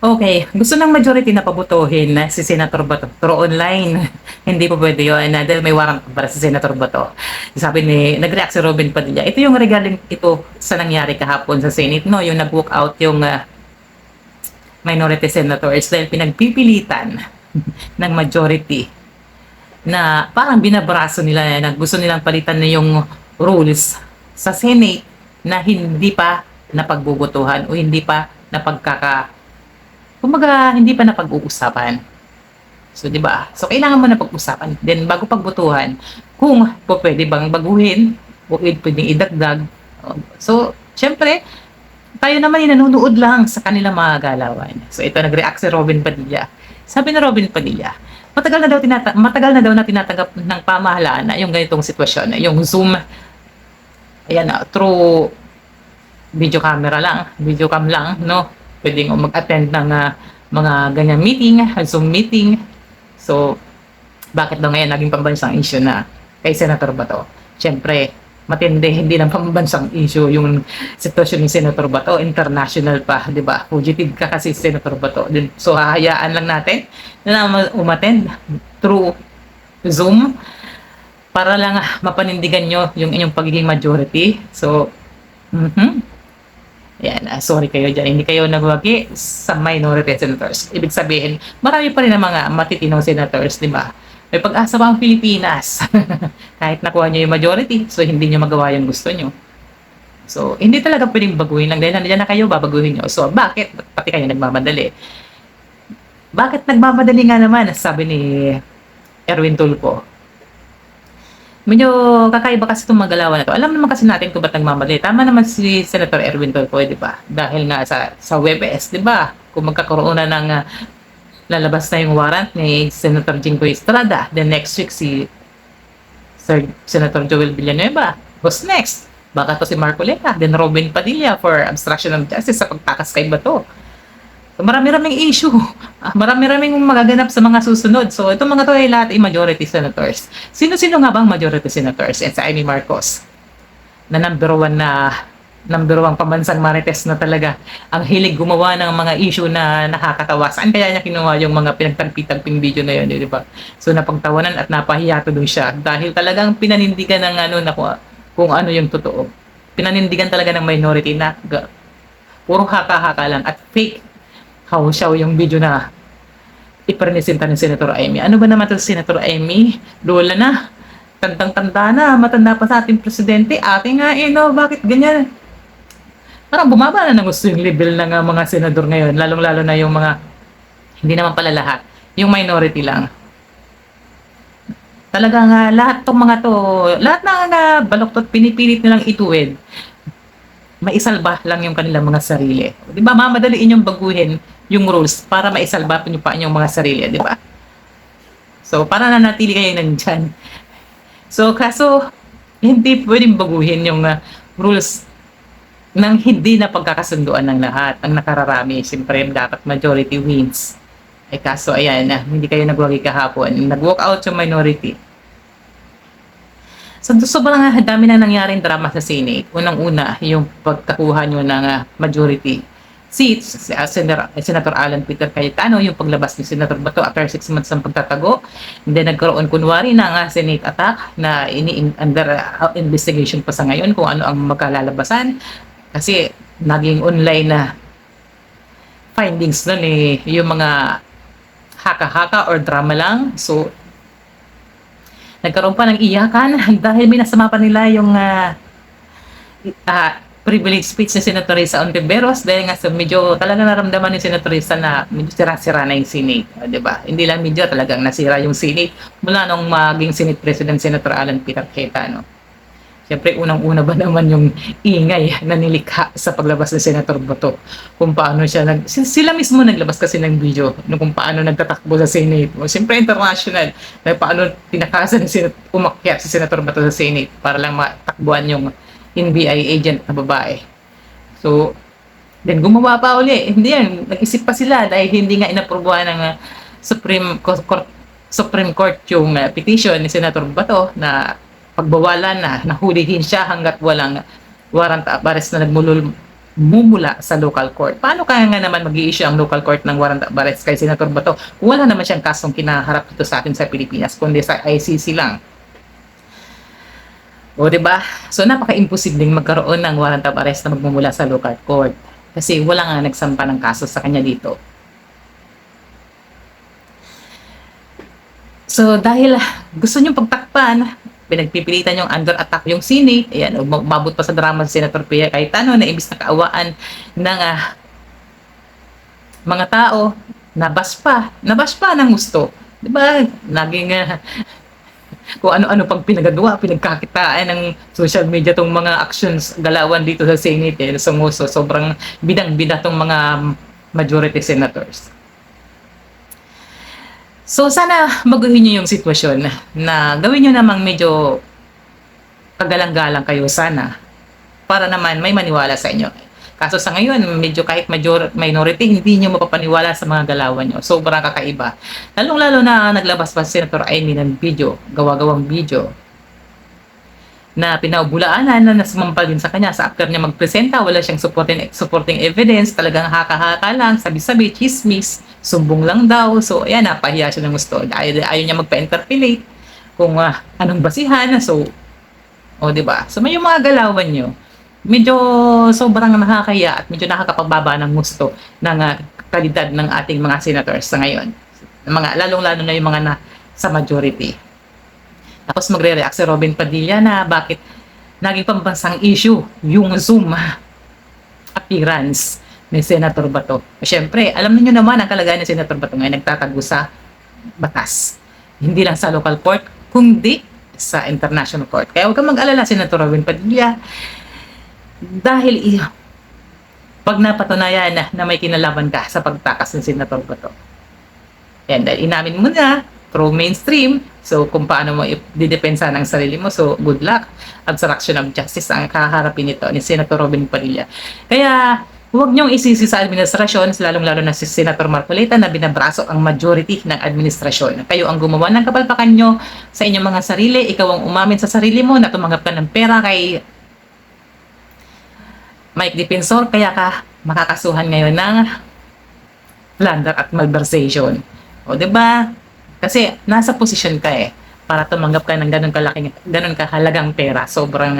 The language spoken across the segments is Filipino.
Okay, gusto ng majority na pabutuhin na si Senator Bato through online. Hindi po pwede yun dahil may warrant para si Senator Bato. Sabi nag-react si Robin Padilla. Ito yung regarding ito sa nangyari kahapon sa Senate, no? Yung nag-walk out yung minority senators dahil pinagpipilitan ng majority na parang binabraso nila na gusto nilang palitan na yung rules sa Senate na hindi pa napagbubutuhan o hindi pa kumbaga hindi pa napag-uusapan. So, di ba? So, kailangan mo na pag-usapan. Then, bago pagbutuhan, kung po pwede bang baguhin o pwedeng idagdag. So, syempre, tayo naman nanonood lang sa kanilang mga galawan. So, ito, nag-react si Robin Padilla. Sabi na Robin Padilla, matagal na daw na tinatanggap ng pamahalaan na yung ganitong sitwasyon, yung Zoom, ayan, through video camera lang, video cam lang, no? Pwedeng mag-attend ng mga ganyan meeting, Zoom meeting. So, bakit daw ngayon naging pambansang issue na kay Senator Bato? Siyempre, matindi, hindi lang pambansang issue yung sitwasyon ni Senator Bato, international pa, di ba? Fugitive ka kasi Senator Bato. So, hahayaan lang natin na umattend through Zoom para lang mapanindigan nyo yung inyong pagiging majority. So, yan, sorry kayo dyan. Hindi kayo nagwagi sa minority senators. Ibig sabihin, marami pa rin ang mga matitinong senators, di ba? May pag-asa ba ang Pilipinas? Kahit nakuha nyo yung majority, so hindi nyo magawa yung gusto nyo. So, hindi talaga pwedeng baguhin lang. Dahil nandiyan na kayo, babaguhin nyo. So, bakit? Pati kayo nagmamadali. Bakit nagmamadali nga naman? Sabi ni Erwin Tulfo. Medyo kakaiba kasi itong magalawan na to. Alam naman kasi natin kung ba't nagmamadali. Tama naman si Senator Erwin Tulfo, di ba? Dahil nga sa WebEx, di ba? Kung magkakaroon na ng lalabas na yung warrant ni Senator Jinggoy Estrada, then next week si Senator Joel Villanueva. Who's next? Baka to si Marcoleta, then Robin Padilla for obstruction of justice sa pagtakas kay Bato. So, marami-raming issue. Marami-raming magaganap sa mga susunod. So, itong mga to ay lahat ay majority senators. Sino-sino nga bang majority senators? And sa Amy Marcos, na number one pambansang marites na talaga ang hilig gumawa ng mga issue na nakakatawa. Saan kaya niya kinuha yung mga pinagtagpi-tagping video na yun, di ba? So, napagtawanan at napahiya tuloy siya dahil talagang pinanindigan ng kung ano yung totoo. Pinanindigan talaga ng minority na puro haka-haka lang at fake how yung video na ipresenta ng Senator Amy. Ano ba naman ito Senator Amy? Lola na. Tandang-tanda na. Matanda pa sa ating presidente. Ate nga no? Bakit ganyan? Parang bumaba na ng gusto yung level ng mga senador ngayon. Lalong-lalo na yung mga, hindi naman pala lahat. Yung minority lang. Talagang lahat tong mga to, lahat na baloktot, pinipilit nilang ituwid. Maisalba lang yung kanilang mga sarili. Di ba? Mamadali inyong baguhin yung rules para maisalba nyo pa inyong mga sarili, di ba? So, para nanatili kayo nandyan. So, kaso, hindi pwedeng baguhin yung rules nang hindi na pagkakasunduan ng lahat. Ang nakararami, siyempre, dapat majority wins. Ay kaso, ayan, hindi kayo nagwagi kahapon. Nag-walk out yung minority. So, sobrang dami na nangyaring drama sa Senate. Unang-una, yung pagkakuha nyo ng majority seats, Senator Alan Peter Cayetano, yung paglabas ni Senator Bato after 6 months ng pagtatago. And then nagkaroon kunwari ng Senate attack na under investigation pa sa ngayon kung ano ang magkalalabasan. Kasi naging online na findings nun yung mga haka-haka or drama lang. So, nagkaroon pa ng iyakan dahil minasama pa nila yung privilege speech ni Senator Risa Ontiveros dahil nga medyo talaga naramdaman ni Senator Risa na medyo sira-sira na yung Senate, di ba? Hindi lang medyo, talagang nasira yung Senate mula nung maging Senate President Senator Alan Peter Cayetano. Siyempre, unang-una ba naman yung ingay na nilikha sa paglabas ni Senator Bato kung paano sila mismo naglabas kasi ng video kung paano nagtatakbo sa Senate. Siyempre, international na paano tinakasan umakyat si Senator Bato sa Senate para lang matakbuhan yung NBI agent na babae. So, then gumawa pa uli. Hindi yan. Nag-isip pa sila dahil hindi nga inaprobuhan ng Supreme Court yung petition ni Senator Bato na pagbawalan na nahulihin siya hanggat walang warrant of arrest na nagmulol mumula sa local court. Paano kaya nga naman mag-i-issue ang local court ng warrant of arrest kay Senator Bato? Wala naman siyang kasong kinaharap dito sa atin sa Pilipinas, kundi sa ICC lang. O, diba? So, napaka-imposibleng magkaroon ng warrant of arrest na magmumula sa local court. Kasi wala nga nagsampa ng kaso sa kanya dito. So, dahil gusto niyong pagtakpan, pinagpipilitan yung under attack yung Senate, ayan, umabot pa sa drama si Senator Pia Cayetano na imbis na kaawaan ng mga tao, nabas pa ng gusto. Diba? Naging kung ano-ano pang pinagagawa, pinagkakitaan ng social media tong mga actions, galawan dito sa Senate, sumuso, sobrang bidang-bida tong mga majority senators. So, sana baguhin niyo yung sitwasyon na gawin niyo namang medyo kagalang-galang kayo sana para naman may maniwala sa inyo. Kaso sa ngayon, medyo kahit minority, hindi niyo mapapaniwala sa mga galawan niyo. Sobrang kakaiba. Lalong-lalo na naglabas pa si Senator Amy ng video, gawa-gawang video, na pinaubulaanan na nasumampal din sa kanya sa after niya magpresenta, wala siyang supporting evidence, talagang haka-haka lang, sabi-sabi, chismis, sumbong lang daw. So, ayan, napahiya siya ng gusto. Ayaw niya magpa-interpellate kung anong basihan. So, diba? So, may yung mga galawan nyo, medyo sobrang nakakaya at medyo nakakapababa ng gusto ng kalidad ng ating mga senators sa ngayon. Lalong-lalo na yung mga sa majority. Tapos magre-react si Robin Padilla na bakit naging pambansang issue yung Zoom appearance ni Senator Bato. Siyempre, alam niyo naman ang kalagayan ni Senator Bato ngayon, nagtatago sa batas. Hindi lang sa local court, kundi sa international court. Kaya huwag kang mag-alala, Senator Robin Padilla, dahil pag napatunayan na may kinalaban ka sa pagtakas ng Senator Bato. Yan, dahil inamin mo na through mainstream, so kung paano mo i-depensa ng sarili mo, so good luck. Obstruction of justice ang kaharapin nito ni Senator Robin Padilla. Kaya huwag niyong isisi sa administrasyon, lalong-lalo na si Senator Marcolita na binabraso ang majority ng administrasyon. Kayo ang gumawa ng kapalpakan nyo sa inyong mga sarili, ikaw ang umamin sa sarili mo na tumanggap ka ng pera kay Mike Defensor, kaya ka makakasuhan ngayon ng plunder at malversation. O, diba? Kasi nasa posisyon ka para tumanggap ka ng ganun kahalagang pera. Sobrang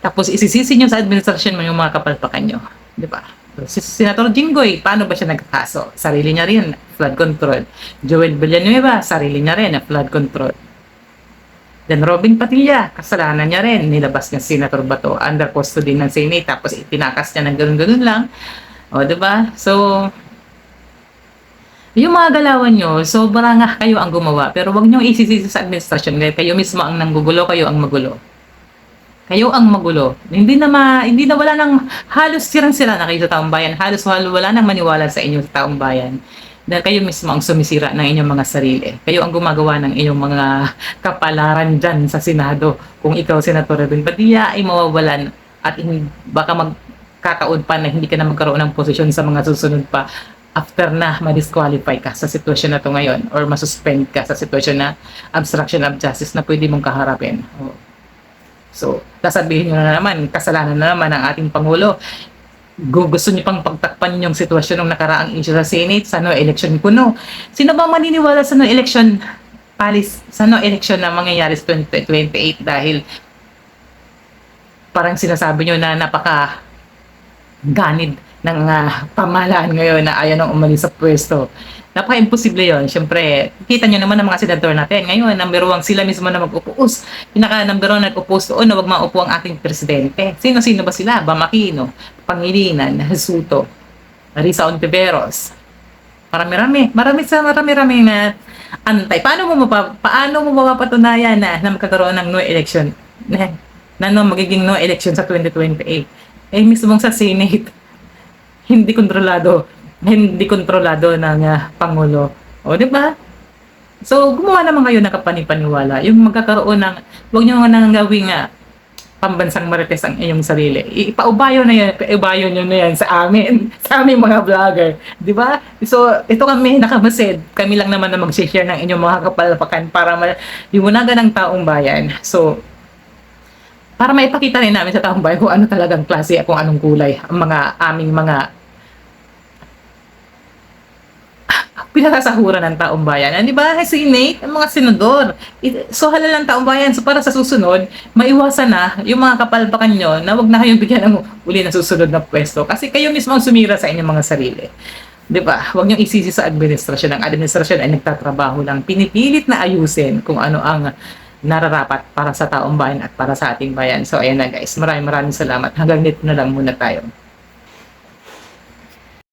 tapos isisisi nyo sa administrasyon mo yung mga kapalpakan nyo. Di ba? Si Senator Jinggoy, paano ba siya nagkaso? Sarili niya rin, flood control. Joel Villanueva, sarili niya rin, flood control. Then Robin Padilla, kasalanan niya rin, nilabas niya si Senator Bato under custody ng Senate, tapos itinakas niya ng ganun-ganun lang. O, di ba? So, yung mga galawan nyo, sobrang kayo ang gumawa, pero wag nyo isisisi sa administrasyon, kayo mismo ang nanggugulo, kayo ang magulo. Kayo ang magulo. Hindi na wala nang halos sirang-sira na kayo sa taong bayan. Halos wala nang maniwala sa inyo sa taong bayan. Dahil kayo mismo ang sumisira ng inyong mga sarili. Kayo ang gumagawa ng inyong mga kapalaran dyan sa Senado. Kung ikaw, Senator Robin Padilla, ay mawawalan at baka magkataon pa na hindi ka na magkaroon ng posisyon sa mga susunod pa after na ma-disqualify ka sa sitwasyon na to ngayon or masuspend ka sa sitwasyon na obstruction of justice na pwede mong kaharapin. So, sasabihin nyo na naman, kasalanan na naman ng ating Pangulo. Gusto nyo pang pagtakpan yung sitwasyon ng nakaraang issue sa Senate, sa no election kuno. Sino ba maniniwala sa no election sa no election na mangyayari sa 2028 dahil parang sinasabi nyo na napaka ganid ng pamahalaan ngayon na ayaw nang umalis sa pwesto. Napaka-imposible yun. Siyempre, kita nyo naman ng mga senador natin. Ngayon, number 1 sila mismo na mag-upos. Pinaka-number 1 nag-upos doon na wag maupo ang ating presidente. Sino-sino ba sila? Bam Aquino, Pangilinan, Suto, Risa Ontiveros. Marami-rami na antay. Paano mo mapapatunayan na magkakaroon ng no election? Na magiging no election sa 2028? Mismong sa Senate, hindi kontrolado ng Pangulo. O, di ba? So, gumawa naman kayo ng kapanipaniwala. Yung magkakaroon ng, huwag nyo nang gawing pambansang marites ang iyong sarili. Ipaubayo nyo na yan sa amin, sa aming mga vlogger. Di ba? So, ito kami, nakamasid. Kami lang naman na mag-share ng inyong mga kapalpakan para liwanagan ng taong bayan. So, para maipakita rin namin sa taong bayan kung ano talagang klase, kung anong kulay ang mga aming mga pinasasahuran ng taong bayan. Di ba? Si Nate, ang mga senador. So, halal ng taong bayan. So, para sa susunod, maiwasan na yung mga kapalpakan nyo na wag na kayong bigyan ng uli na susunod na pwesto. Kasi kayo mismo ang sumira sa inyong mga sarili. Di ba? Huwag niyong isisi sa administrasyon. Ang administrasyon ay nagtatrabaho lang. Pinipilit na ayusin kung ano ang nararapat para sa taong bayan at para sa ating bayan. So, ayan na guys. Maraming salamat. Hanggang dito na lang muna tayo.